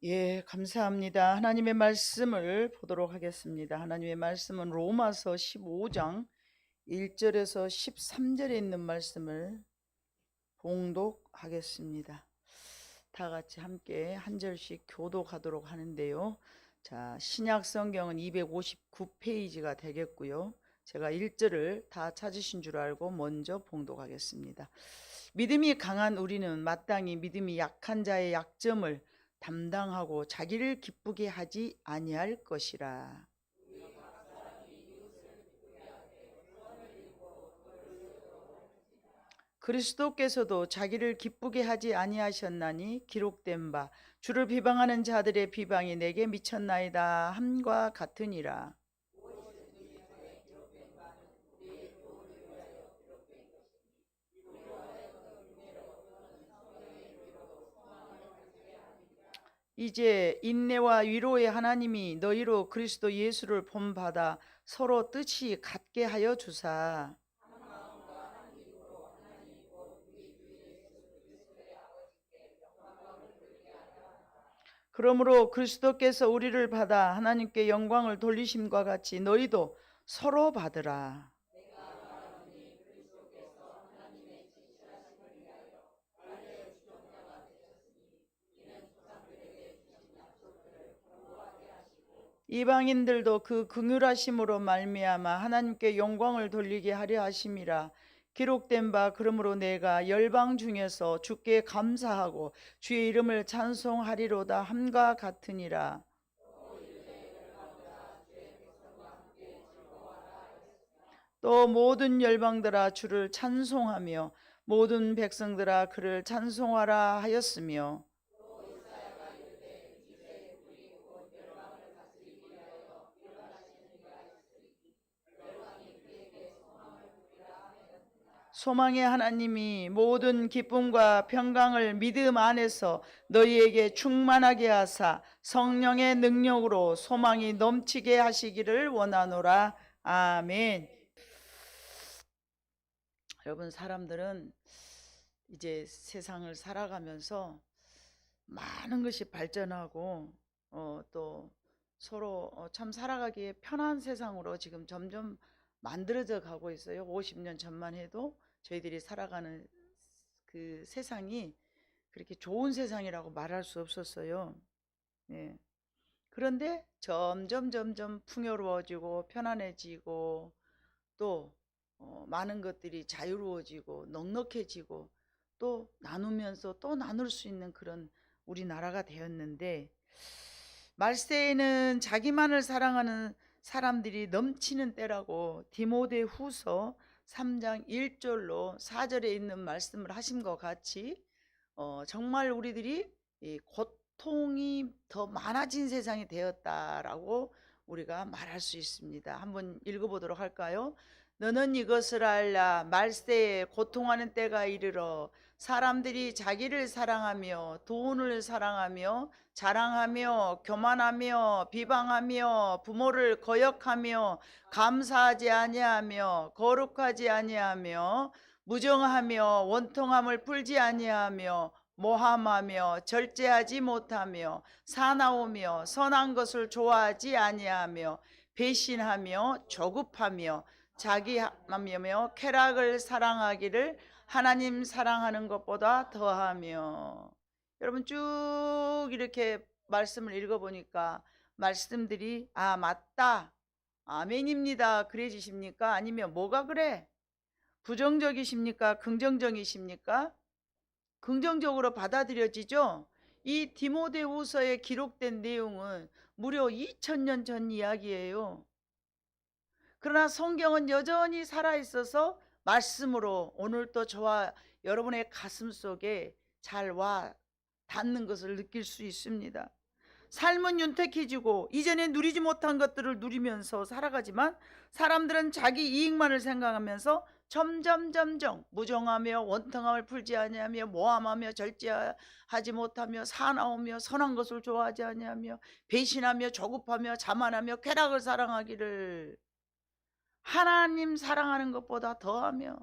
예, 감사합니다. 하나님의 말씀을 보도록 하겠습니다. 하나님의 말씀은 로마서 15장 1절에서 13절에 있는 말씀을 봉독하겠습니다. 다 같이 함께 한 절씩 교독하도록 하는데요. 자, 신약 성경은 259페이지가 되겠고요. 제가 1절을 다 찾으신 줄 알고 먼저 봉독하겠습니다. 믿음이 강한 우리는 마땅히 믿음이 약한 자의 약점을 담당하고 자기를 기쁘게 하지 아니할 것이라. 그리스도께서도 자기를 기쁘게 하지 아니하셨나니 기록된 바 주를 비방하는 자들의 비방이 내게 미쳤나이다 함과 같으니라. 이제 인내와 위로의 하나님이 너희로 그리스도 예수를 본받아 서로 뜻이 같게 하여 주사 그러므로 그리스도께서 우리를 받아 하나님께 영광을 돌리심과 같이 너희도 서로 받으라. 이방인들도 그 긍휼하심으로 말미암아 하나님께 영광을 돌리게 하려 하심이라. 기록된 바 그러므로 내가 열방 중에서 주께 감사하고 주의 이름을 찬송하리로다 함과 같으니라. 또 모든 열방들아 주를 찬송하며 모든 백성들아 그를 찬송하라 하였으며 소망의 하나님이 모든 기쁨과 평강을 믿음 안에서 너희에게 충만하게 하사 성령의 능력으로 소망이 넘치게 하시기를 원하노라. 아멘. 여러분, 사람들은 이제 세상을 살아가면서 많은 것이 발전하고 또 서로 참 살아가기에 편한 세상으로 지금 점점 만들어져 가고 있어요. 50년 전만 해도 저희들이 살아가는 그 세상이 그렇게 좋은 세상이라고 말할 수 없었어요. 예. 그런데 점점 풍요로워지고 편안해지고 또 많은 것들이 자유로워지고 넉넉해지고 또 나누면서 또 나눌 수 있는 그런 우리나라가 되었는데, 말세에는 자기만을 사랑하는 사람들이 넘치는 때라고 디모데 후서 3장 1절로 4절에 있는 말씀을 하신 것 같이 정말 우리들이 이 고통이 더 많아진 세상이 되었다라고 우리가 말할 수 있습니다. 한번 읽어보도록 할까요? 너는 이것을 알라. 말세에 고통하는 때가 이르러 사람들이 자기를 사랑하며 돈을 사랑하며 자랑하며 교만하며 비방하며 부모를 거역하며 감사하지 아니하며 거룩하지 아니하며 무정하며 원통함을 풀지 아니하며 모함하며 절제하지 못하며 사나우며 선한 것을 좋아하지 아니하며 배신하며 조급하며 자기하며 쾌락을 사랑하기를 하나님 사랑하는 것보다 더하며. 여러분 쭉 이렇게 말씀을 읽어보니까 말씀들이 맞다, 아멘입니다 그래지십니까? 아니면 뭐가 그래? 부정적이십니까? 긍정적이십니까? 긍정적으로 받아들여지죠. 이 디모데후서에 기록된 내용은 무려 2000년 전 이야기예요. 그러나 성경은 여전히 살아있어서 말씀으로 오늘도 저와 여러분의 가슴 속에 잘 와 닿는 것을 느낄 수 있습니다. 삶은 윤택해지고 이전에 누리지 못한 것들을 누리면서 살아가지만 사람들은 자기 이익만을 생각하면서 점점 무정하며 원통함을 풀지 아니하며 모함하며 절제하지 못하며 사나우며 선한 것을 좋아하지 아니하며 배신하며 조급하며 자만하며 쾌락을 사랑하기를 하나님 사랑하는 것보다 더하며.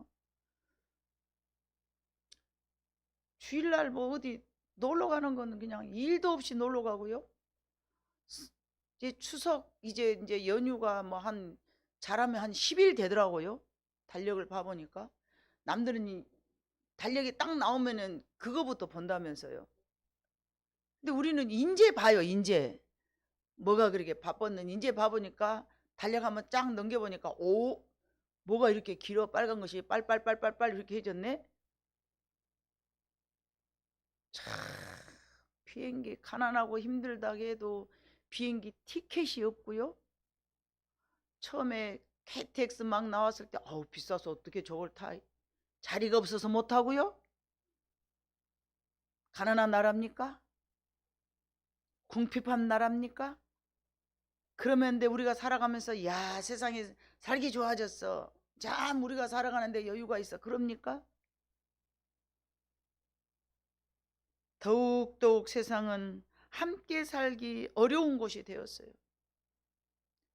주일날 뭐 어디 놀러 가는 거는 그냥 일도 없이 놀러 가고요. 이제 추석 이제 연휴가 뭐 한 잘하면 한 10일 되더라고요. 달력을 봐보니까 남들은 달력이 딱 나오면은 그거부터 본다면서요. 근데 우리는 인제 봐요. 인제 뭐가 그렇게 바빴는 인제 봐보니까 달력 한번 쫙 넘겨보니까 오, 뭐가 이렇게 길어, 빨간 것이 빨빨빨빨빨 이렇게 해졌네. 참, 비행기 가난하고 힘들다고 해도 비행기 티켓이 없고요. 처음에 KTX 막 나왔을 때 어우 비싸서 어떻게 저걸 타, 자리가 없어서 못 타고요. 가난한 나라입니까? 궁핍한 나라입니까? 그러면데 우리가 살아가면서 야 세상에 살기 좋아졌어, 참 우리가 살아가는데 여유가 있어, 그럽니까? 더욱더욱 세상은 함께 살기 어려운 곳이 되었어요.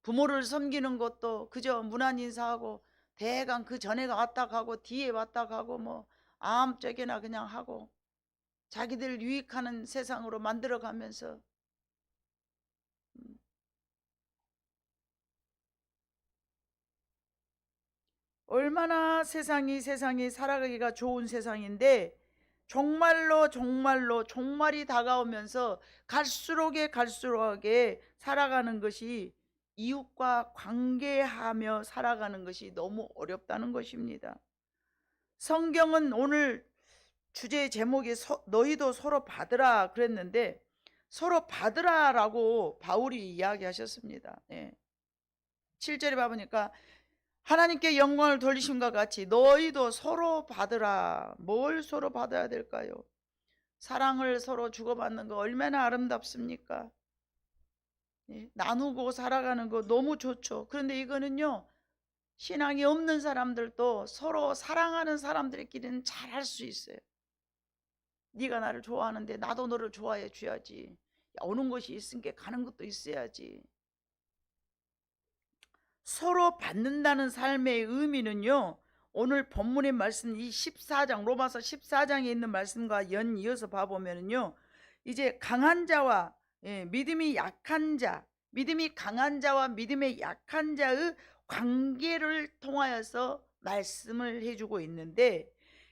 부모를 섬기는 것도 그저 문안 인사하고 대강 그 전에가 왔다 가고 뒤에 왔다 가고 뭐 아무짝에나 그냥 하고 자기들 유익하는 세상으로 만들어가면서 얼마나 세상이 살아가기가 좋은 세상인데 정말로 종말이 다가오면서 갈수록에 살아가는 것이 이웃과 관계하며 살아가는 것이 너무 어렵다는 것입니다. 성경은 오늘 주제 제목이 너희도 서로 받으라 그랬는데 서로 받으라라고 바울이 이야기하셨습니다. 7절에 봐보니까 하나님께 영광을 돌리심과 같이 너희도 서로 받으라. 뭘 서로 받아야 될까요? 사랑을 서로 주고받는 거 얼마나 아름답습니까? 나누고 살아가는 거 너무 좋죠. 그런데 이거는요, 신앙이 없는 사람들도 서로 사랑하는 사람들끼리는 잘 할 수 있어요. 네가 나를 좋아하는데 나도 너를 좋아해 줘야지. 오는 것이 있으니까 가는 것도 있어야지. 서로 받는다는 삶의 의미는요, 오늘 본문의 말씀 이 14장 로마서 14장에 있는 말씀과 연이어서 봐보면요, 이제 강한 자와 믿음이 약한 자, 믿음이 강한 자와 믿음의 약한 자의 관계를 통하여서 말씀을 해주고 있는데,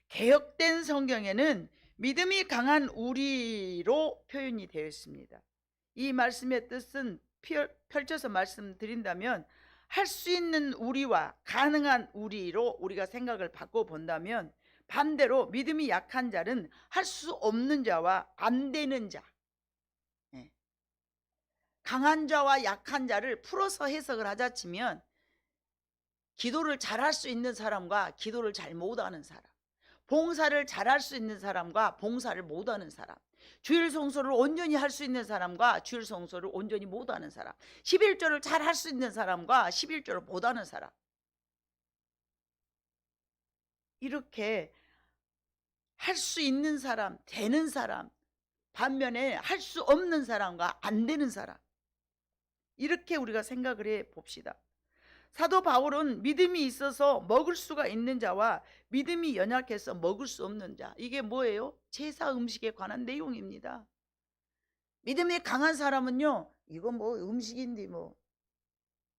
개역된 성경에는 믿음이 강한 우리로 표현이 되어 있습니다. 이 말씀의 뜻은 펼쳐서 말씀드린다면 할 수 있는 우리와 가능한 우리로 우리가 생각을 바꿔본다면, 반대로 믿음이 약한 자는 할 수 없는 자와 안 되는 자, 강한 자와 약한 자를 풀어서 해석을 하자 치면 기도를 잘할 수 있는 사람과 기도를 잘 못하는 사람, 봉사를 잘할 수 있는 사람과 봉사를 못하는 사람, 주일 성소를 온전히 할 수 있는 사람과 주일 성소를 온전히 못하는 사람, 11조를 잘 할 수 있는 사람과 11조를 못하는 사람, 이렇게 할 수 있는 사람, 되는 사람, 반면에 할 수 없는 사람과 안 되는 사람, 이렇게 우리가 생각을 해 봅시다. 사도 바울은 믿음이 있어서 먹을 수가 있는 자와 믿음이 연약해서 먹을 수 없는 자, 이게 뭐예요? 제사 음식에 관한 내용입니다. 믿음이 강한 사람은요, 이거 뭐 음식인데 뭐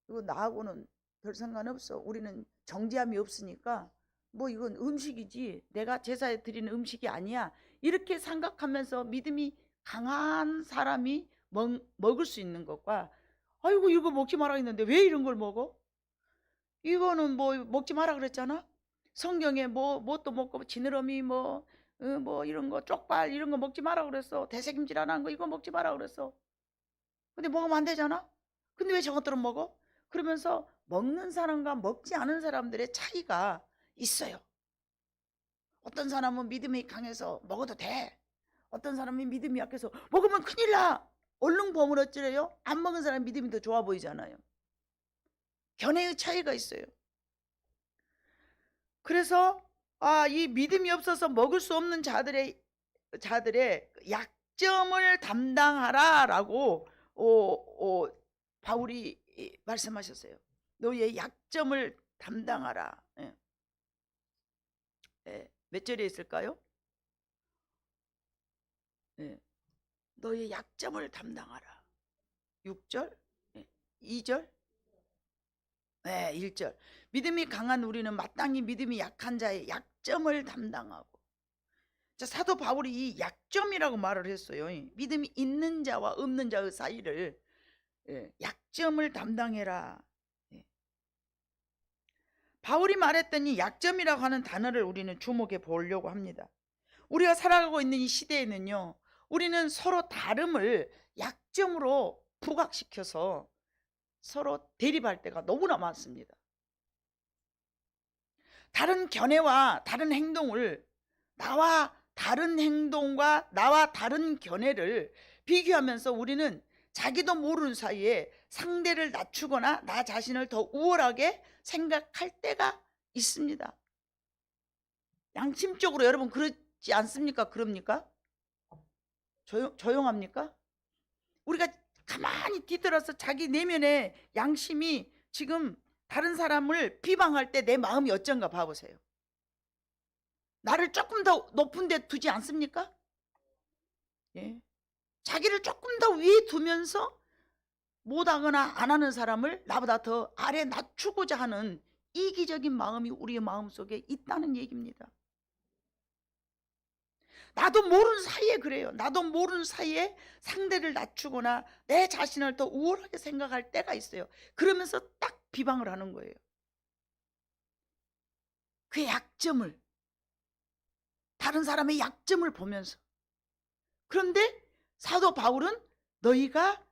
이거 나하고는 별 상관없어, 우리는 정죄함이 없으니까 뭐 이건 음식이지 내가 제사에 드리는 음식이 아니야, 이렇게 생각하면서 믿음이 강한 사람이 먹을 수 있는 것과, 아이고 이거 먹지 마라 했는데 왜 이런 걸 먹어? 이거는 뭐 먹지 마라 그랬잖아. 성경에 또 먹고 지느러미 뭐 이런 거 쪽발 이런 거 먹지 마라 그랬어. 대책임질 안 한 거 이거 먹지 마라 그랬어. 근데 먹으면 안 되잖아. 근데 왜 저것들은 먹어? 그러면서 먹는 사람과 먹지 않은 사람들의 차이가 있어요. 어떤 사람은 믿음이 강해서 먹어도 돼. 어떤 사람이 믿음이 약해서 먹으면 큰일 나. 얼른 버무러지래요. 안 먹은 사람 믿음이 더 좋아 보이잖아요. 견해의 차이가 있어요. 그래서 이 믿음이 없어서 먹을 수 없는 자들의 약점을 담당하라라고 바울이 말씀하셨어요. 너의 약점을 담당하라. 몇 절에 있을까요? 예. 너의 약점을 담당하라. 6절, 2절, 1절. 믿음이 강한 우리는 마땅히 믿음이 약한 자의 약점을 담당하고. 자, 사도 바울이 이 약점이라고 말을 했어요. 믿음이 있는 자와 없는 자의 사이를 약점을 담당해라. 바울이 말했던 이 약점이라고 하는 단어를 우리는 주목해 보려고 합니다. 우리가 살아가고 있는 이 시대에는요, 우리는 서로 다름을 약점으로 부각시켜서 서로 대립할 때가 너무나 많습니다. 다른 견해와 다른 행동을, 나와 다른 행동과 나와 다른 견해를 비교하면서 우리는 자기도 모르는 사이에 상대를 낮추거나 나 자신을 더 우월하게 생각할 때가 있습니다. 양심적으로 여러분 그렇지 않습니까? 그럽니까? 조용합니까? 우리가 가만히 뒤돌아서 자기 내면의 양심이 지금 다른 사람을 비방할 때 내 마음이 어쩐가 봐보세요. 나를 조금 더 높은 데 두지 않습니까? 예. 자기를 조금 더 위에 두면서 못하거나 안 하는 사람을 나보다 더 아래 낮추고자 하는 이기적인 마음이 우리의 마음속에 있다는 얘기입니다. 나도 모르는 사이에 그래요. 나도 모르는 사이에 상대를 낮추거나 내 자신을 더 우월하게 생각할 때가 있어요. 그러면서 딱 비방을 하는 거예요. 그 약점을, 다른 사람의 약점을 보면서. 그런데 사도 바울은 너희가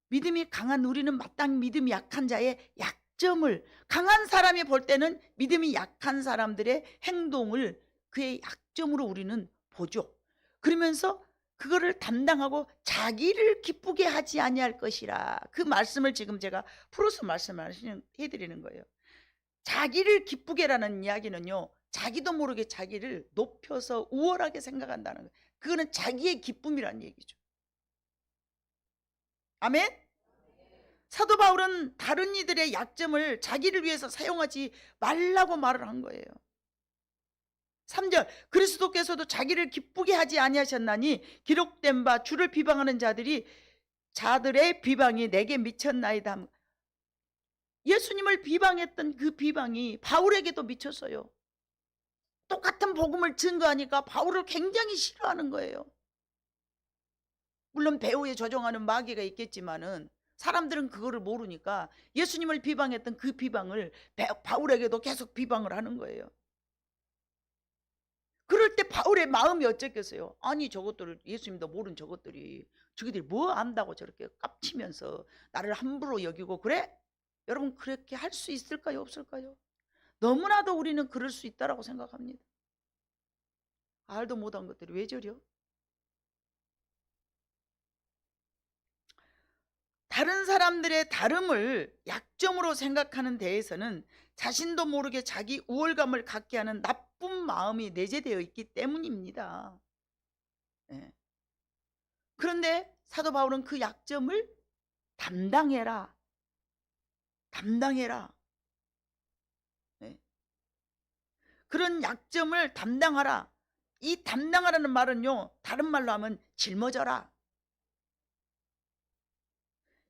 믿음이 강한 우리는 마땅히 믿음이 약한 자의 약점을, 강한 사람이 볼 때는 믿음이 약한 사람들의 행동을 그의 약점으로 우리는 보죠. 그러면서 그거를 담당하고 자기를 기쁘게 하지 아니할 것이라. 그 말씀을 지금 제가 풀어서 말씀을 해드리는 거예요. 자기를 기쁘게라는 이야기는요, 자기도 모르게 자기를 높여서 우월하게 생각한다는 거예요. 그거는 자기의 기쁨이라는 얘기죠. 아멘? 사도 바울은 다른 이들의 약점을 자기를 위해서 사용하지 말라고 말을 한 거예요. 3절, 그리스도께서도 자기를 기쁘게 하지 아니하셨나니 기록된 바 주를 비방하는 자들의 비방이 내게 미쳤나이다. 예수님을 비방했던 그 비방이 바울에게도 미쳤어요. 똑같은 복음을 증거하니까 바울을 굉장히 싫어하는 거예요. 물론 배후에 조종하는 마귀가 있겠지만은 사람들은 그거를 모르니까 예수님을 비방했던 그 비방을 바울에게도 계속 비방을 하는 거예요. 그럴 때 바울의 마음이 어쩌겠어요? 아니, 저것들을, 예수님도 모르는 저것들이 뭐 안다고 저렇게 깝치면서 나를 함부로 여기고 그래? 여러분, 그렇게 할 수 있을까요? 없을까요? 너무나도 우리는 그럴 수 있다라고 생각합니다. 알도 못한 것들이 왜 저려? 다른 사람들의 다름을 약점으로 생각하는 데에서는 자신도 모르게 자기 우월감을 갖게 하는 나쁜 마음이 내재되어 있기 때문입니다. 네. 그런데 사도 바울은 그 약점을 담당해라. 네. 그런 약점을 담당하라. 이 담당하라는 말은요, 다른 말로 하면 짊어져라.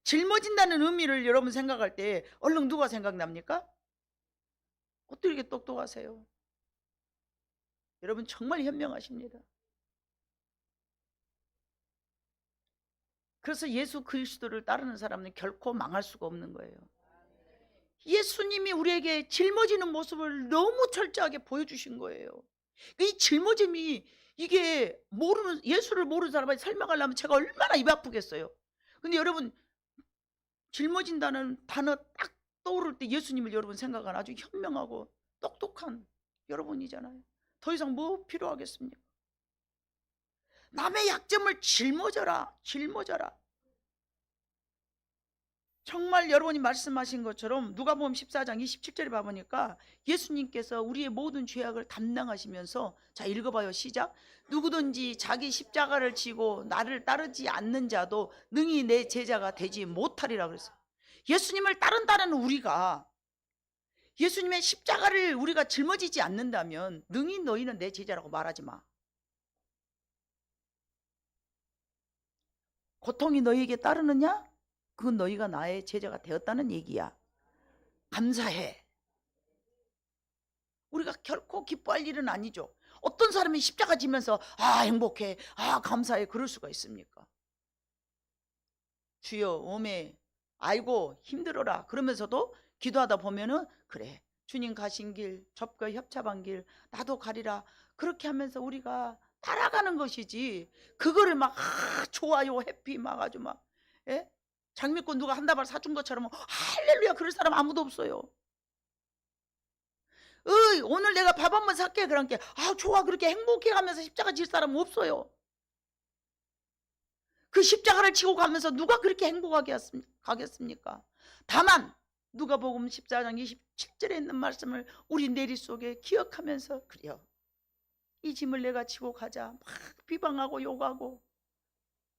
짊어진다는 의미를 여러분 생각할 때 얼른 누가 생각납니까? 어떻게 이렇게 똑똑하세요? 여러분 정말 현명하십니다. 그래서 예수 그리스도를 따르는 사람은 결코 망할 수가 없는 거예요. 예수님이 우리에게 짊어지는 모습을 너무 철저하게 보여주신 거예요. 이 짊어짐이, 이게 예수를 모르는 사람한테 설명하려면 제가 얼마나 입 아프겠어요. 근데 여러분, 짊어진다는 단어 딱 떠오를 때 예수님을 여러분 생각하는 아주 현명하고 똑똑한 여러분이잖아요. 더 이상 뭐 필요하겠습니까? 남의 약점을 짊어져라. 정말 여러분이 말씀하신 것처럼 누가복음 14장 27절에 봐보니까 예수님께서 우리의 모든 죄악을 담당하시면서, 자 읽어봐요. 시작. 누구든지 자기 십자가를 지고 나를 따르지 않는 자도 능히 내 제자가 되지 못하리라 그랬어요. 예수님을 따른다는 우리가 예수님의 십자가를 우리가 짊어지지 않는다면 능히 너희는 내 제자라고 말하지 마. 고통이 너희에게 따르느냐? 그건 너희가 나의 제자가 되었다는 얘기야. 감사해. 우리가 결코 기뻐할 일은 아니죠. 어떤 사람이 십자가 지면서 행복해, 감사해, 그럴 수가 있습니까? 주여 오메 아이고 힘들어라 그러면서도 기도하다 보면은 그래 주님 가신 길 접과 협잡한 길 나도 가리라 그렇게 하면서 우리가 따라가는 것이지 그거를 막 좋아요 해피 막 아주 막 예? 장미꽃 누가 한 다발 사준 것처럼 할렐루야 그럴 사람 아무도 없어요. 오늘 내가 밥 한번 살게 그러니까 좋아 그렇게 행복해 가면서 십자가 질 사람은 없어요. 그 십자가를 지고 가면서 누가 그렇게 행복하게 가겠습니까? 다만 누가복음 14장 27절에 있는 말씀을 우리 내리 속에 기억하면서 그래요. 이 짐을 내가 지고 가자. 막 비방하고 욕하고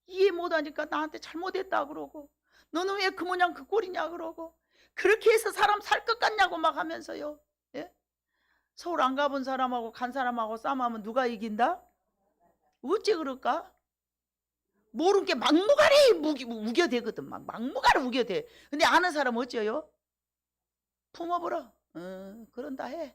이해 못하니까 나한테 잘못했다 그러고 너는 왜 그 모양 그 꼴이냐 그러고 그렇게 해서 사람 살 것 같냐고 막 하면서요. 예? 서울 안 가본 사람하고 간 사람하고 싸움하면 누가 이긴다? 어째 그럴까? 모르는 게 막무가내 우겨대거든. 막무가내 우겨대. 근데 아는 사람 어째요? 품어버려. 그런다 해.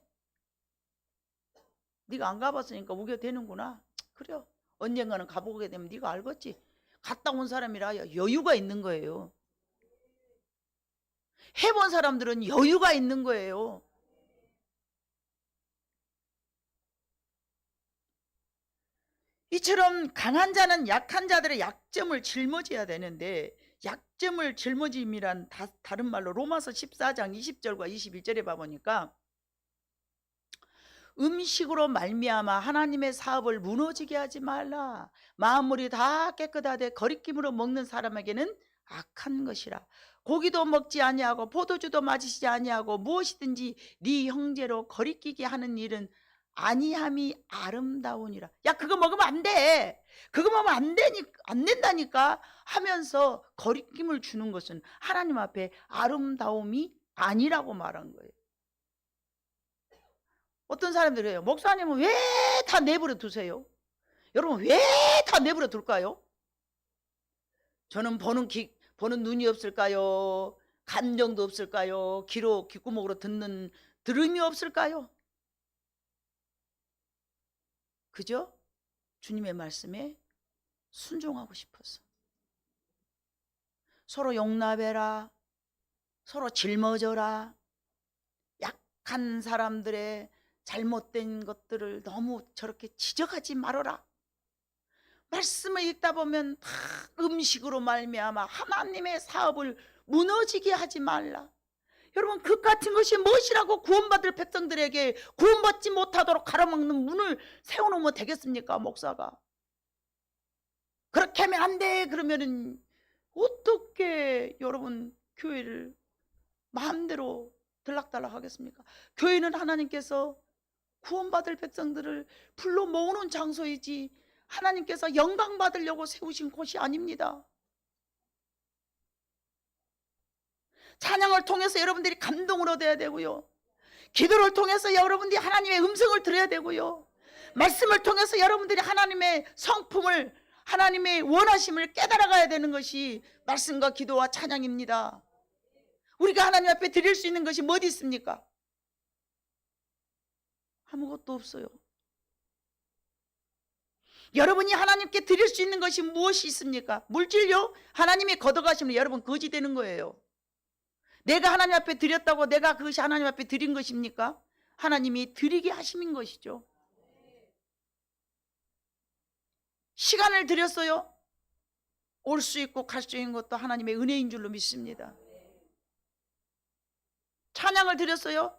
네가 안 가봤으니까 우겨대는구나. 그래요. 언젠가는 가보게 되면 네가 알겠지. 갔다 온 사람이라 여유가 있는 거예요. 해본 사람들은 여유가 있는 거예요. 이처럼 강한 자는 약한 자들의 약점을 짊어져야 되는데 약점을 짊어짐이란 다른 말로 로마서 14장 20절과 21절에 봐보니까 음식으로 말미암아 하나님의 사업을 무너지게 하지 말라. 마음물이 다 깨끗하되 거리낌으로 먹는 사람에게는 악한 것이라. 고기도 먹지 아니하고 포도주도 마시지 아니하고 무엇이든지 네 형제로 거리끼게 하는 일은 아니함이 아름다우니라. 야 그거 먹으면 안 돼. 그거 먹으면 안 된다니까 하면서 거리낌을 주는 것은 하나님 앞에 아름다움이 아니라고 말한 거예요. 어떤 사람들이 해요. 목사님은 왜 다 내버려 두세요? 여러분 왜 다 내버려 둘까요? 저는 보는 눈이 없을까요? 감정도 없을까요? 귓구멍으로 듣는 들음이 없을까요? 그죠? 주님의 말씀에 순종하고 싶어서 서로 용납해라. 서로 짊어져라. 약한 사람들의 잘못된 것들을 너무 저렇게 지적하지 말아라. 말씀을 읽다 보면 다 음식으로 말미암아 하나님의 사업을 무너지게 하지 말라. 여러분 그 같은 것이 무엇이라고 구원받을 백성들에게 구원받지 못하도록 가로막는 문을 세워놓으면 되겠습니까? 목사가 그렇게 하면 안 돼 그러면은 어떻게 여러분 교회를 마음대로 들락달락 하겠습니까? 교회는 하나님께서 구원받을 백성들을 불러 모으는 장소이지 하나님께서 영광 받으려고 세우신 곳이 아닙니다. 찬양을 통해서 여러분들이 감동을 얻어야 되고요. 기도를 통해서 여러분들이 하나님의 음성을 들어야 되고요. 말씀을 통해서 여러분들이 하나님의 성품을 하나님의 원하심을 깨달아가야 되는 것이 말씀과 기도와 찬양입니다. 우리가 하나님 앞에 드릴 수 있는 것이 뭐디 있습니까? 아무것도 없어요. 여러분이 하나님께 드릴 수 있는 것이 무엇이 있습니까? 물질요? 하나님이 걷어가시면 여러분 거지 되는 거예요. 내가 하나님 앞에 드렸다고 내가 그것이 하나님 앞에 드린 것입니까? 하나님이 드리게 하심인 것이죠. 시간을 드렸어요. 올 수 있고 갈 수 있는 것도 하나님의 은혜인 줄로 믿습니다. 찬양을 드렸어요.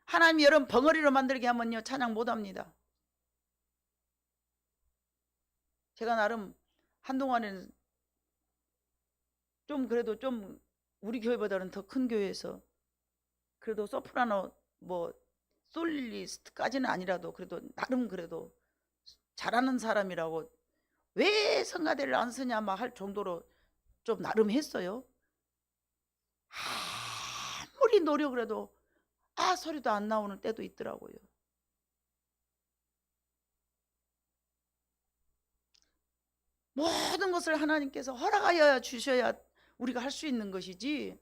하나님이 여러분 벙어리로 만들게 하면요 찬양 못합니다. 제가 나름 한동안에는 좀 그래도 좀 우리 교회보다는 더 큰 교회에서 그래도 소프라노 뭐 솔리스트까지는 아니라도 그래도 나름 그래도 잘하는 사람이라고 왜 성가대를 안 쓰냐 막 할 정도로 좀 나름 했어요. 아무리 노력을 해도 소리도 안 나오는 때도 있더라고요. 모든 것을 하나님께서 허락하여 주셔야 우리가 할 수 있는 것이지,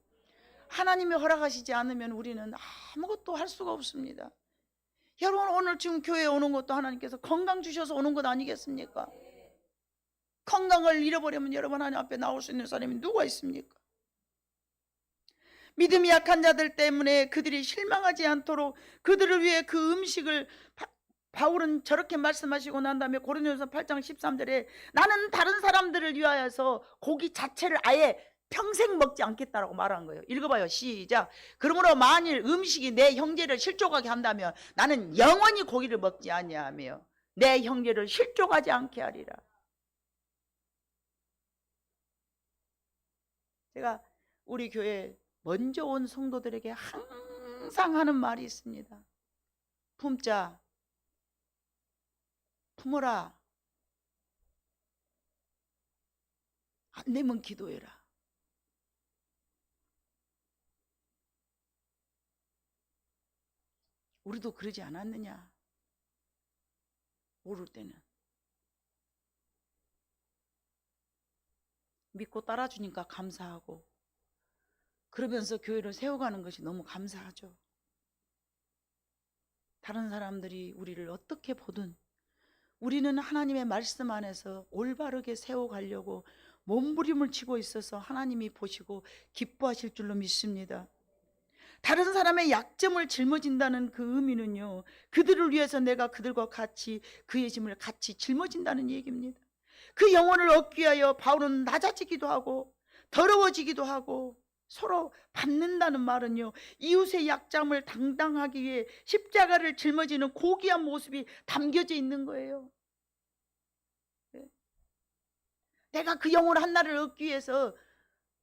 하나님이 허락하시지 않으면 우리는 아무것도 할 수가 없습니다. 여러분, 오늘 지금 교회에 오는 것도 하나님께서 건강 주셔서 오는 것 아니겠습니까? 건강을 잃어버리면 여러분 하나님 앞에 나올 수 있는 사람이 누가 있습니까? 믿음이 약한 자들 때문에 그들이 실망하지 않도록 그들을 위해 그 음식을, 바울은 저렇게 말씀하시고 난 다음에 고린도전서 8장 13절에 나는 다른 사람들을 위하여서 고기 자체를 아예 평생 먹지 않겠다라고 말한 거예요. 읽어봐요. 시작. 그러므로 만일 음식이 내 형제를 실족하게 한다면 나는 영원히 고기를 먹지 아니하며 내 형제를 실족하지 않게 하리라. 제가 우리 교회 먼저 온 성도들에게 항상 하는 말이 있습니다. 품자, 품어라, 안 내면 기도해라. 우리도 그러지 않았느냐? 모를 때는 믿고 따라주니까 감사하고, 그러면서 교회를 세워가는 것이 너무 감사하죠. 다른 사람들이 우리를 어떻게 보든 우리는 하나님의 말씀 안에서 올바르게 세워가려고 몸부림을 치고 있어서 하나님이 보시고 기뻐하실 줄로 믿습니다. 다른 사람의 약점을 짊어진다는 그 의미는요, 그들을 위해서 내가 그들과 같이 그의 짐을 같이 짊어진다는 얘기입니다. 그 영혼을 얻기 위하여 바울은 낮아지기도 하고 더러워지기도 하고, 서로 받는다는 말은요, 이웃의 약점을 당당하기 위해 십자가를 짊어지는 고귀한 모습이 담겨져 있는 거예요. 내가 그 영혼 하나를 얻기 위해서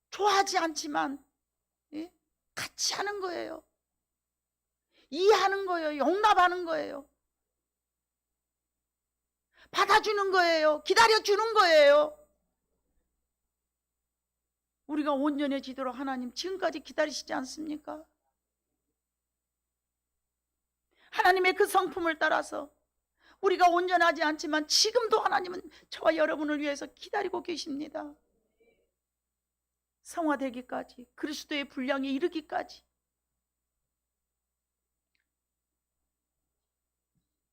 좋아하지 않지만 같이 하는 거예요. 이해하는 거예요. 용납하는 거예요. 받아주는 거예요. 기다려주는 거예요. 우리가 온전해지도록 하나님 지금까지 기다리시지 않습니까? 하나님의 그 성품을 따라서 우리가 온전하지 않지만 지금도 하나님은 저와 여러분을 위해서 기다리고 계십니다. 성화되기까지, 그리스도의 분량에 이르기까지.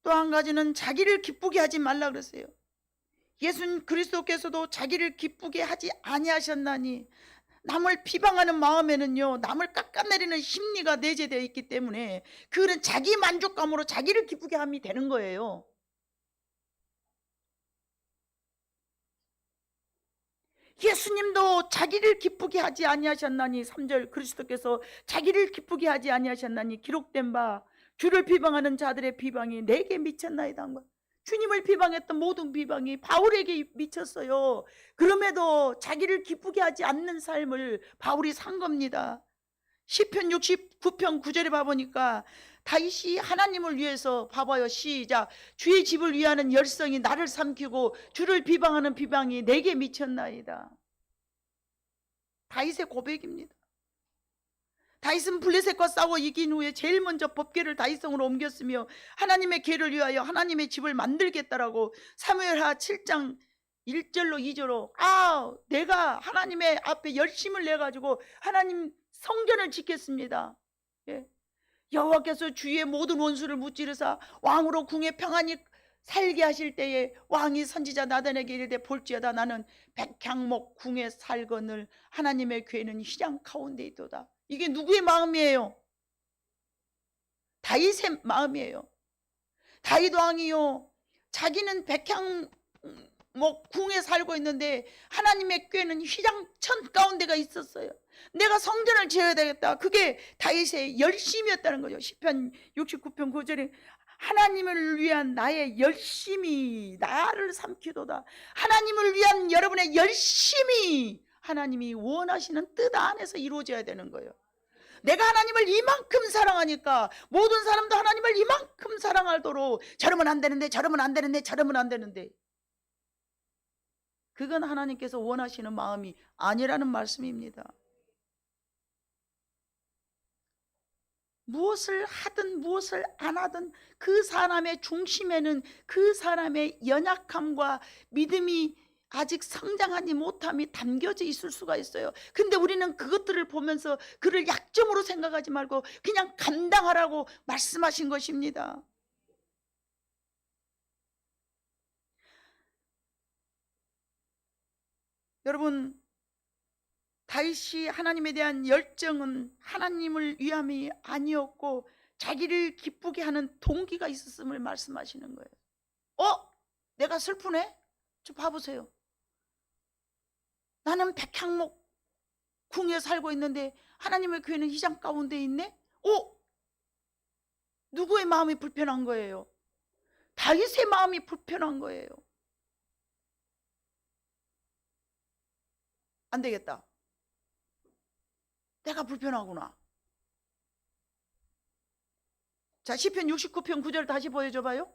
또 한 가지는 자기를 기쁘게 하지 말라 그러세요. 예수 그리스도께서도 자기를 기쁘게 하지 아니하셨나니, 남을 비방하는 마음에는요, 남을 깎아내리는 심리가 내재되어 있기 때문에 그는 자기 만족감으로 자기를 기쁘게 함이 되는 거예요. 예수님도 자기를 기쁘게 하지 아니하셨나니, 3절 그리스도께서 자기를 기쁘게 하지 아니하셨나니 기록된 바 주를 비방하는 자들의 비방이 내게 미쳤나이다. 주님을 비방했던 모든 비방이 바울에게 미쳤어요. 그럼에도 자기를 기쁘게 하지 않는 삶을 바울이 산 겁니다. 시편 69편 9절에 봐보니까 다윗이 하나님을 위해서, 봐봐요, 시작. 주의 집을 위하는 열성이 나를 삼키고 주를 비방하는 비방이 내게 미쳤나이다. 다윗의 고백입니다. 다윗은 블레셋과 싸워 이긴 후에 제일 먼저 법궤를 다윗성으로 옮겼으며 하나님의 궤를 위하여 하나님의 집을 만들겠다라고 사무엘하 7장 1절로 2절로 내가 하나님의 앞에 열심을 내가지고 하나님 성전을 짓겠습니다. 여호와께서 주위의 모든 원수를 무찌르사 왕으로 궁에 평안히 살게 하실 때에 왕이 선지자 나단에게 이르되 볼지어다 나는 백향목 궁에 살거늘 하나님의 궤는 휘장 가운데 있도다. 이게 누구의 마음이에요? 다윗의 마음이에요. 다윗 왕이요, 자기는 백향목 궁에 살고 있는데 하나님의 궤는 휘장천 가운데가 있었어요. 내가 성전을 지어야 되겠다. 그게 다윗의 열심이었다는 거죠. 시편 69편 9절에 하나님을 위한 나의 열심이 나를 삼키도다. 하나님을 위한 여러분의 열심이 하나님이 원하시는 뜻 안에서 이루어져야 되는 거예요. 내가 하나님을 이만큼 사랑하니까 모든 사람도 하나님을 이만큼 사랑하도록 저러면 안 되는데 저러면 안 되는데 저러면 안 되는데, 그건 하나님께서 원하시는 마음이 아니라는 말씀입니다. 무엇을 하든 무엇을 안 하든 그 사람의 중심에는 그 사람의 연약함과 믿음이 아직 성장하지 못함이 담겨져 있을 수가 있어요. 근데 우리는 그것들을 보면서 그를 약점으로 생각하지 말고 그냥 감당하라고 말씀하신 것입니다. 여러분, 다윗이 하나님에 대한 열정은 하나님을 위함이 아니었고 자기를 기쁘게 하는 동기가 있었음을 말씀하시는 거예요. 내가 슬프네? 좀 봐보세요. 나는 백향목 궁에 살고 있는데 하나님의 교회는 휘장 가운데 있네? 누구의 마음이 불편한 거예요? 다윗의 마음이 불편한 거예요. 안 되겠다. 내가 불편하구나. 자, 시편 69편 9절 다시 보여줘 봐요.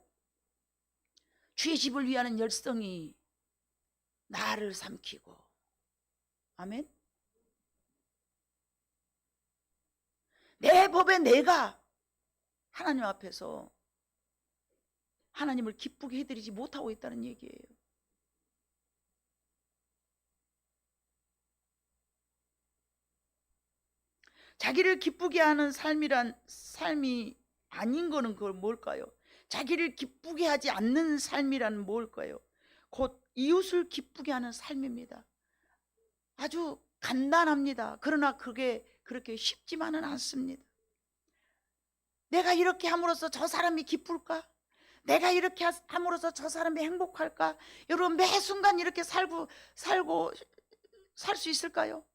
주의 집을 위하는 열성이 나를 삼키고. 아멘. 내 법에 내가 하나님 앞에서 하나님을 기쁘게 해드리지 못하고 있다는 얘기예요. 자기를 기쁘게 하는 삶이 아닌 거는 그걸 뭘까요? 자기를 기쁘게 하지 않는 삶이란 뭘까요? 곧 이웃을 기쁘게 하는 삶입니다. 아주 간단합니다. 그러나 그게 그렇게 쉽지만은 않습니다. 내가 이렇게 함으로써 저 사람이 기쁠까? 내가 이렇게 함으로써 저 사람이 행복할까? 여러분, 매 순간 이렇게 살 수 있을까요?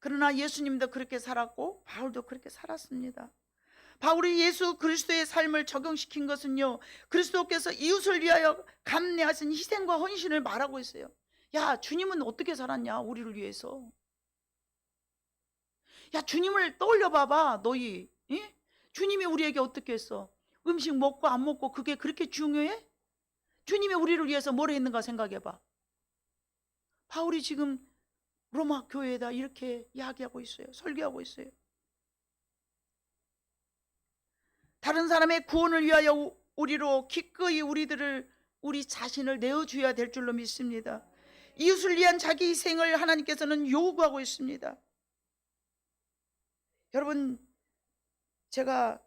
그러나 예수님도 그렇게 살았고 바울도 그렇게 살았습니다. 바울이 예수 그리스도의 삶을 적용시킨 것은요, 그리스도께서 이웃을 위하여 감내하신 희생과 헌신을 말하고 있어요. 야, 주님은 어떻게 살았냐? 우리를 위해서. 야, 주님을 떠올려 봐봐. 너희 주님이 우리에게 어떻게 했어? 음식 먹고 안 먹고 그게 그렇게 중요해? 주님이 우리를 위해서 뭘 했는가 생각해 봐. 바울이 지금 로마 교회에다 이렇게 이야기하고 있어요. 설교하고 있어요. 다른 사람의 구원을 위하여 우리로 기꺼이 우리 자신을 내어줘야 될 줄로 믿습니다. 이웃을 위한 자기 희생을 하나님께서는 요구하고 있습니다. 여러분, 제가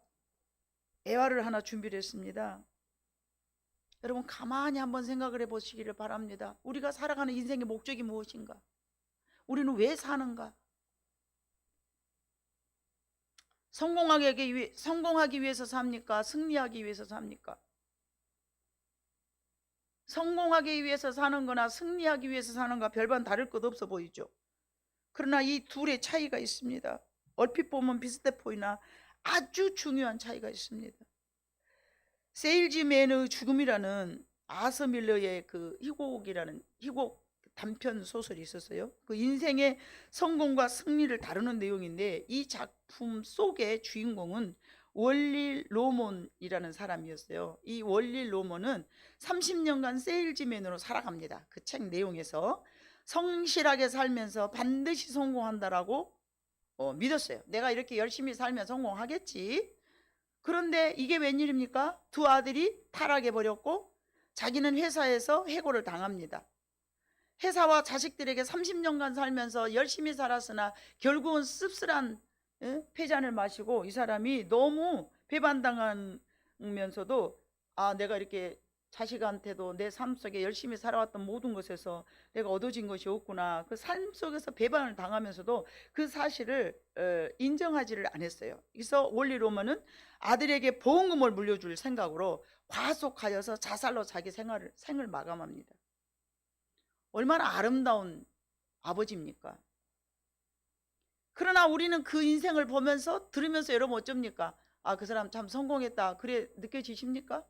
애화를 하나 준비를 했습니다. 여러분, 가만히 한번 생각을 해보시기를 바랍니다. 우리가 살아가는 인생의 목적이 무엇인가? 우리는 왜 사는가? 성공하기 위해서 삽니까? 승리하기 위해서 삽니까? 성공하기 위해서 사는 거나 승리하기 위해서 사는 거 별반 다를 것 없어 보이죠? 그러나 이 둘의 차이가 있습니다. 얼핏 보면 비슷해 보이나 아주 중요한 차이가 있습니다. 세일즈맨의 죽음이라는 아서 밀러의 그 희곡 단편 소설이 있었어요. 그 인생의 성공과 승리를 다루는 내용인데 이 작품 속의 주인공은 월릴 로몬이라는 사람이었어요. 이 월릴 로몬은 30년간 세일즈맨으로 살아갑니다. 그 책 내용에서 성실하게 살면서 반드시 성공한다라고 믿었어요. 내가 이렇게 열심히 살면 성공하겠지. 그런데 이게 웬일입니까? 두 아들이 타락해버렸고 자기는 회사에서 해고를 당합니다. 회사와 자식들에게 30년간 살면서 열심히 살았으나 결국은 씁쓸한 폐잔을 마시고 이 사람이 너무 배반당하면서도 내가 이렇게 자식한테도 내 삶 속에 열심히 살아왔던 모든 것에서 내가 얻어진 것이 없구나. 그 삶 속에서 배반을 당하면서도 그 사실을 인정하지를 않았어요. 그래서 원리 로먼은 아들에게 보험금을 물려줄 생각으로 과속하여서 자살로 자기 생을 마감합니다. 얼마나 아름다운 아버지입니까? 그러나 우리는 그 인생을 보면서 들으면서 여러분 어쩝니까? 그 사람 참 성공했다. 그래 느껴지십니까?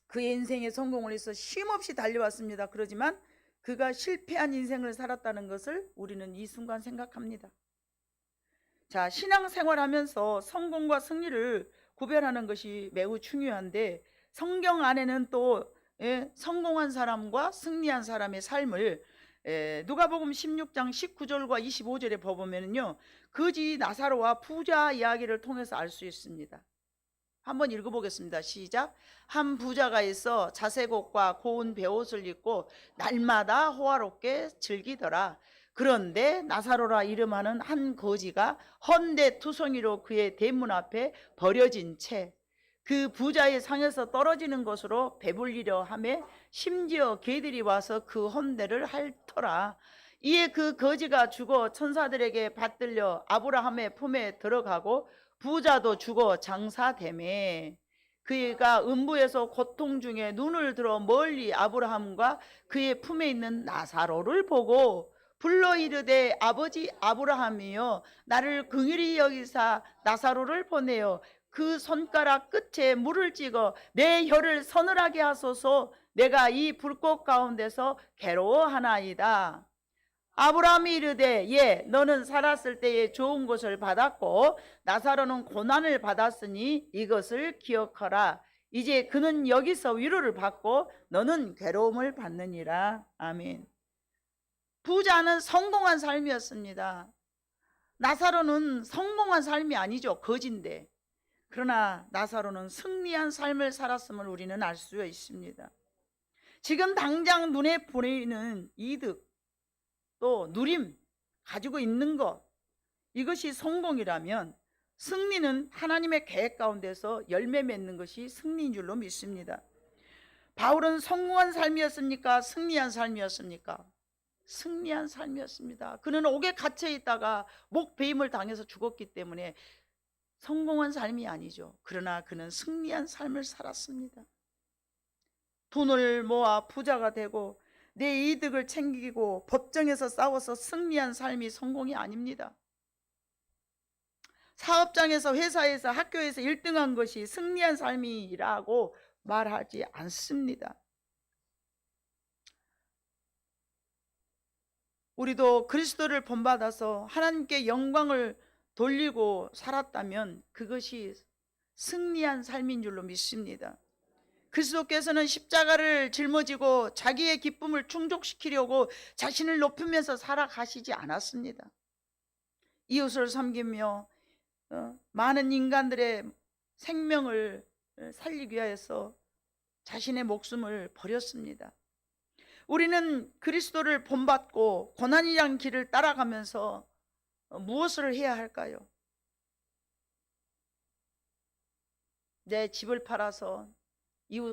그의 인생의 성공을 위해서 쉼없이 달려왔습니다. 그러지만 그가 실패한 인생을 살았다는 것을 우리는 이 순간 생각합니다. 자, 신앙생활하면서 성공과 승리를 구별하는 것이 매우 중요한데 성경 안에는 또 성공한 사람과 승리한 사람의 삶을 누가복음 16장 19절과 25절에 보면은요, 거지 나사로와 부자 이야기를 통해서 알 수 있습니다. 한번 읽어보겠습니다. 시작. 한 부자가 있어 자색 옷과 고운 베옷을 입고 날마다 호화롭게 즐기더라. 그런데 나사로라 이름하는 한 거지가 헌데투성이로 그의 대문 앞에 버려진 채 그 부자의 상에서 떨어지는 것으로 배불리려 하며 심지어 개들이 와서 그 헌데를 핥더라. 이에 그 거지가 죽어 천사들에게 받들려 아브라함의 품에 들어가고 부자도 죽어 장사되매 그가 음부에서 고통 중에 눈을 들어 멀리 아브라함과 그의 품에 있는 나사로를 보고 불러 이르되 아버지 아브라함이여 나를 긍휼히 여기사 나사로를 보내어 그 손가락 끝에 물을 찍어 내 혀를 서늘하게 하소서 내가 이 불꽃 가운데서 괴로워하나이다. 아브라함이 이르되 예 너는 살았을 때에 좋은 것을 받았고 나사로는 고난을 받았으니 이것을 기억하라. 이제 그는 여기서 위로를 받고 너는 괴로움을 받느니라. 아멘. 부자는 성공한 삶이었습니다. 나사로는 성공한 삶이 아니죠. 거지인데. 그러나 나사로는 승리한 삶을 살았음을 우리는 알 수 있습니다. 지금 당장 눈에 보이는 이득 또 누림 가지고 있는 것 이것이 성공이라면 승리는 하나님의 계획 가운데서 열매 맺는 것이 승리인 줄로 믿습니다. 바울은 성공한 삶이었습니까? 승리한 삶이었습니까? 승리한 삶이었습니다. 그는 옥에 갇혀 있다가 목배임을 당해서 죽었기 때문에 성공한 삶이 아니죠. 그러나 그는 승리한 삶을 살았습니다. 돈을 모아 부자가 되고 내 이득을 챙기고 법정에서 싸워서 승리한 삶이 성공이 아닙니다. 사업장에서 회사에서 학교에서 1등한 것이 승리한 삶이라고 말하지 않습니다. 우리도 그리스도를 본받아서 하나님께 영광을 돌리고 살았다면 그것이 승리한 삶인 줄로 믿습니다. 그리스도께서는 십자가를 짊어지고 자기의 기쁨을 충족시키려고 자신을 높이면서 살아가시지 않았습니다. 이웃을 섬기며 많은 인간들의 생명을 살리기 위해서 자신의 목숨을 버렸습니다. 우리는 그리스도를 본받고 고난이란 길을 따라가면서 무엇을 해야 할까요? 내 집을 팔아서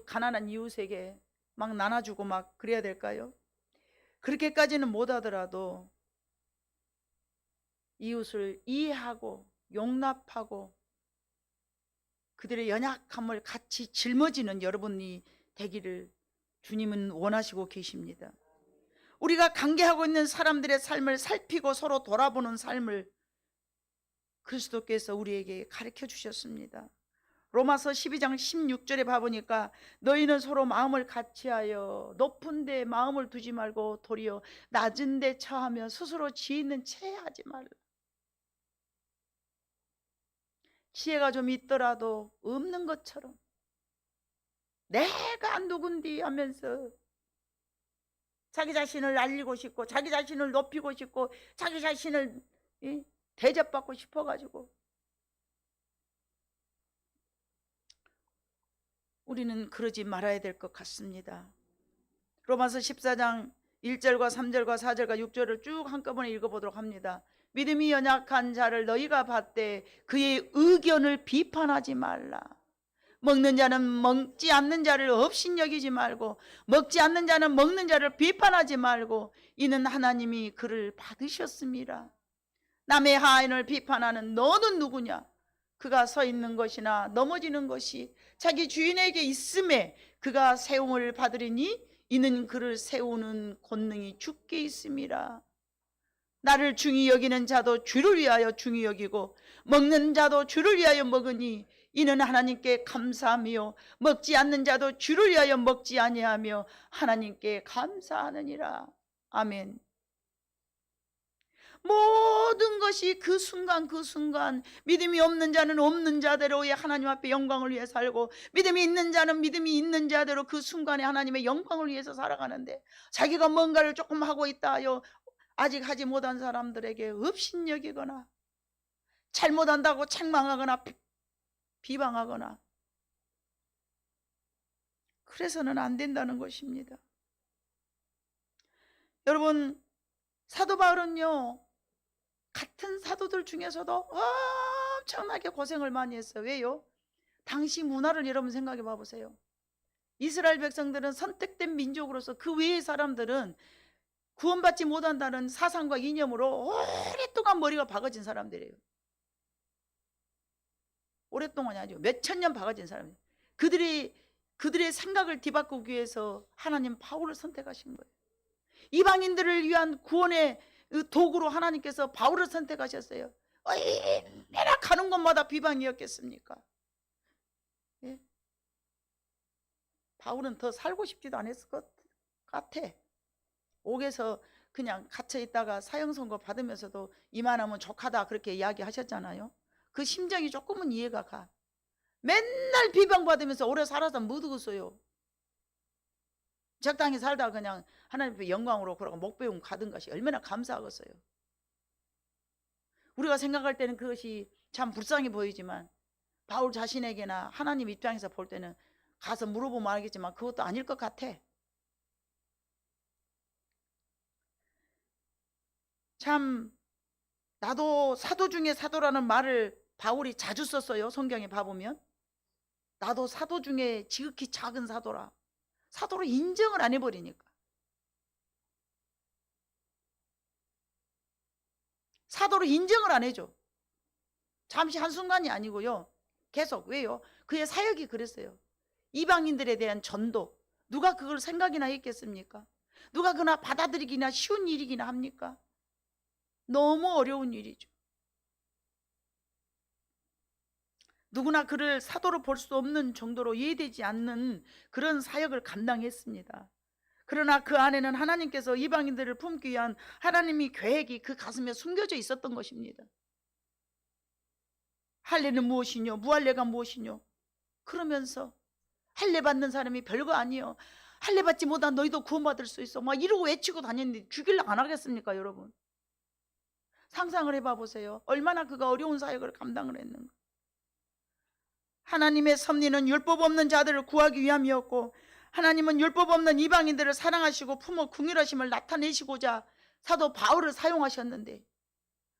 가난한 이웃에게 막 나눠주고 막 그래야 될까요? 그렇게까지는 못하더라도 이웃을 이해하고 용납하고 그들의 연약함을 같이 짊어지는 여러분이 되기를 주님은 원하시고 계십니다. 우리가 관계하고 있는 사람들의 삶을 살피고 서로 돌아보는 삶을 그리스도께서 우리에게 가르쳐 주셨습니다. 로마서 12장 16절에 봐보니까 너희는 서로 마음을 같이하여 높은 데 마음을 두지 말고 도리어 낮은 데 처하며 스스로 지혜 있는 채 하지 말라. 지혜가 좀 있더라도 없는 것처럼 내가 누군디 하면서 자기 자신을 알리고 싶고 자기 자신을 높이고 싶고 자기 자신을 대접받고 싶어가지고 우리는 그러지 말아야 될 것 같습니다. 로마서 14장 1절과 3절과 4절과 6절을 쭉 한꺼번에 읽어보도록 합니다. 믿음이 연약한 자를 너희가 받되 그의 의견을 비판하지 말라. 먹는 자는 먹지 않는 자를 업신여기지 말고 먹지 않는 자는 먹는 자를 비판하지 말고 이는 하나님이 그를 받으셨습니다. 남의 하인을 비판하는 너는 누구냐? 그가 서 있는 것이나 넘어지는 것이 자기 주인에게 있음에 그가 세움을 받으리니 이는 그를 세우는 권능이 주께 있음이라. 나를 중히 여기는 자도 주를 위하여 중히 여기고 먹는 자도 주를 위하여 먹으니 이는 하나님께 감사하며 먹지 않는 자도 주를 위하여 먹지 아니하며 하나님께 감사하느니라. 아멘. 모든 것이 그 순간 그 순간 믿음이 없는 자는 없는 자대로의 하나님 앞에 영광을 위해 살고 믿음이 있는 자는 믿음이 있는 자대로 그 순간에 하나님의 영광을 위해서 살아가는데 자기가 뭔가를 조금 하고 있다 하여 아직 하지 못한 사람들에게 업신여기거나 잘못한다고 책망하거나 비방하거나 그래서는 안 된다는 것입니다. 여러분, 사도 바울은요, 같은 사도들 중에서도 엄청나게 고생을 많이 했어요. 왜요? 당시 문화를 여러분 생각해 봐 보세요. 이스라엘 백성들은 선택된 민족으로서 그 외의 사람들은 구원받지 못한다는 사상과 이념으로 오랫동안 머리가 박아진 사람들이에요. 오랫동안이 아니죠. 몇천 년 박아진 사람이에요. 그들의 생각을 뒤바꾸기 위해서 하나님 바울을 선택하신 거예요. 이방인들을 위한 구원의 도구로 하나님께서 바울을 선택하셨어요. 얼마나 가는 곳마다 비방이었겠습니까? 예? 바울은 더 살고 싶지도 않았을 것 같아. 옥에서 그냥 갇혀 있다가 사형 선고 받으면서도 이만하면 족하다 그렇게 이야기하셨잖아요. 그 심정이 조금은 이해가 가. 맨날 비방받으면서 오래 살아서 못 얻었어요. 적당히 살다가 그냥 하나님의 영광으로 그러고 목배움 가든 것이 얼마나 감사하겠어요. 우리가 생각할 때는 그것이 참 불쌍해 보이지만 바울 자신에게나 하나님 입장에서 볼 때는 가서 물어보면 알겠지만 그것도 아닐 것 같아. 참 나도 사도 중에 사도라는 말을 바울이 자주 썼어요. 성경에 봐보면 나도 사도 중에 지극히 작은 사도라. 사도로 인정을 안 해버리니까. 사도로 인정을 안 해줘. 잠시 한순간이 아니고요. 계속. 왜요? 그의 사역이 그랬어요. 이방인들에 대한 전도. 누가 그걸 생각이나 했겠습니까? 누가 그나 받아들이기나 쉬운 일이기나 합니까? 너무 어려운 일이죠. 누구나 그를 사도로 볼 수 없는 정도로 이해되지 않는 그런 사역을 감당했습니다. 그러나 그 안에는 하나님께서 이방인들을 품기 위한 하나님의 계획이 그 가슴에 숨겨져 있었던 것입니다. 할례는 무엇이뇨? 무할례가 무엇이뇨? 그러면서 할례 받는 사람이 별거 아니에요. 할례 받지 못한 너희도 구원받을 수 있어. 막 이러고 외치고 다녔는데 죽일라 안 하겠습니까, 여러분? 상상을 해봐 보세요. 얼마나 그가 어려운 사역을 감당을 했는가. 하나님의 섭리는 율법 없는 자들을 구하기 위함이었고 하나님은 율법 없는 이방인들을 사랑하시고 품어 긍휼하심을 나타내시고자 사도 바울을 사용하셨는데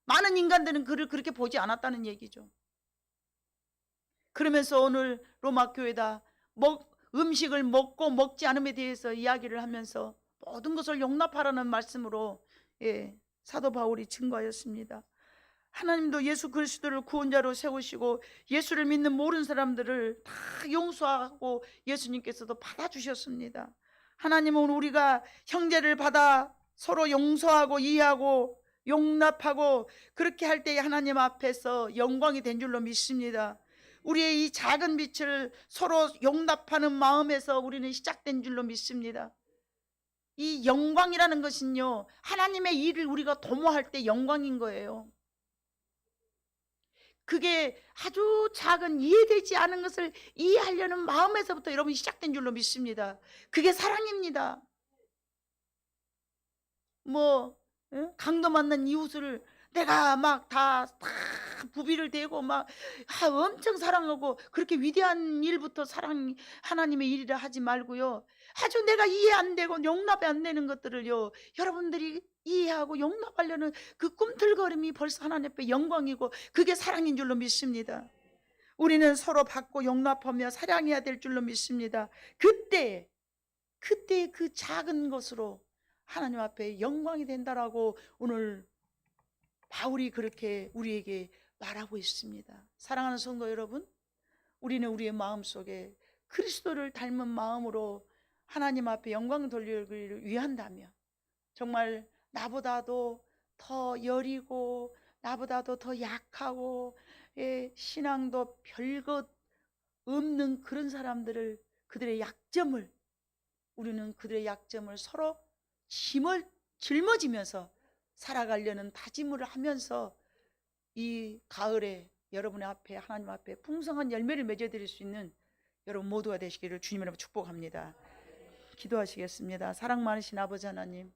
많은 인간들은 그를 그렇게 보지 않았다는 얘기죠. 그러면서 오늘 로마 교회다 음식을 먹고 먹지 않음에 대해서 이야기를 하면서 모든 것을 용납하라는 말씀으로 사도 바울이 증거하였습니다. 하나님도 예수 그리스도를 구원자로 세우시고 예수를 믿는 모든 사람들을 다 용서하고 예수님께서도 받아주셨습니다. 하나님은 우리가 형제를 받아 서로 용서하고 이해하고 용납하고 그렇게 할 때 하나님 앞에서 영광이 된 줄로 믿습니다. 우리의 이 작은 빛을 서로 용납하는 마음에서 우리는 시작된 줄로 믿습니다. 이 영광이라는 것은요, 하나님의 일을 우리가 도모할 때 영광인 거예요. 그게 아주 작은 이해되지 않은 것을 이해하려는 마음에서부터 여러분이 시작된 줄로 믿습니다. 그게 사랑입니다. 강도 맞는 이웃을 내가 막 다 부비를 대고 막 엄청 사랑하고 그렇게 위대한 일부터 하나님의 일이라 하지 말고요. 아주 내가 이해 안 되고 용납이 안 되는 것들을요, 여러분들이 이해하고 용납하려는 그 꿈틀거림이 벌써 하나님 앞에 영광이고 그게 사랑인 줄로 믿습니다. 우리는 서로 받고 용납하며 사랑해야 될 줄로 믿습니다. 그때 그 작은 것으로 하나님 앞에 영광이 된다라고 오늘 바울이 그렇게 우리에게 말하고 있습니다. 사랑하는 성도 여러분, 우리는 우리의 마음속에 그리스도를 닮은 마음으로 하나님 앞에 영광 돌리기를 위한다면 정말 나보다도 더 여리고 나보다도 더 약하고 신앙도 별것 없는 그런 사람들을 우리는 그들의 약점을 서로 짊어지면서 살아가려는 다짐을 하면서 이 가을에 여러분의 앞에 하나님 앞에 풍성한 열매를 맺어드릴 수 있는 여러분 모두가 되시기를 주님의 이름으로 축복합니다. 기도하시겠습니다. 사랑 많으신 아버지 하나님,